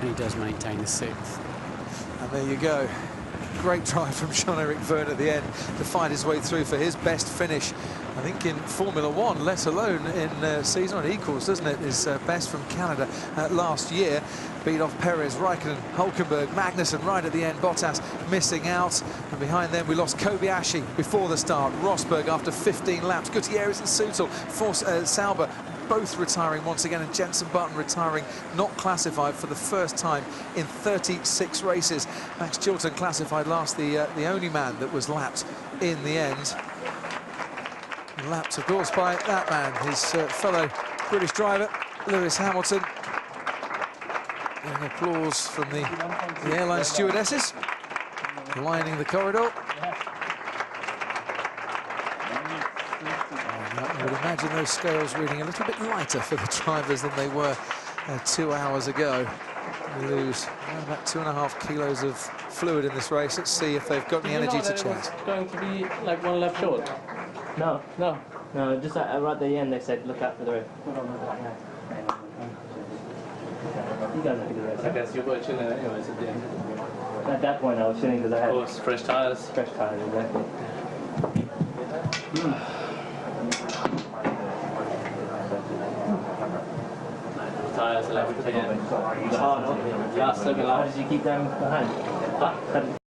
And he does maintain the 6th. And there you go. Great drive from Jean-Eric Vergne at the end to find his way through for his best finish, I think, in Formula One, let alone in season. It equals, doesn't it, his best from Canada last year. Beat off Perez, Raikkonen, Hulkenberg, Magnussen right at the end, Bottas missing out. And behind them we lost Kobayashi before the start, Rosberg after 15 laps, Gutierrez and Soutel, Sauber both retiring once again, and Jenson Button retiring, not classified for the first time in 36 races. Max Chilton classified last, the only man that was lapped in the end. Lapped, of course, by that man, his fellow British driver, Lewis Hamilton. And applause from the airline stewardesses lining the corridor. I would imagine those scales reading a little bit lighter for the drivers than they were 2 hours ago. We lose around about 2.5 kilos of fluid in this race. Let's see if they've got any energy to change. It's going to be like 1 lap short. No. Just right at the end they said look out for the road. You guys have to do the race. I guess you were chilling anyways at the end. At that point I was chilling because I had... Of course, fresh tyres. Fresh tyres, exactly. Tyres 11 to 10. Last 7 laps. How did you keep them behind?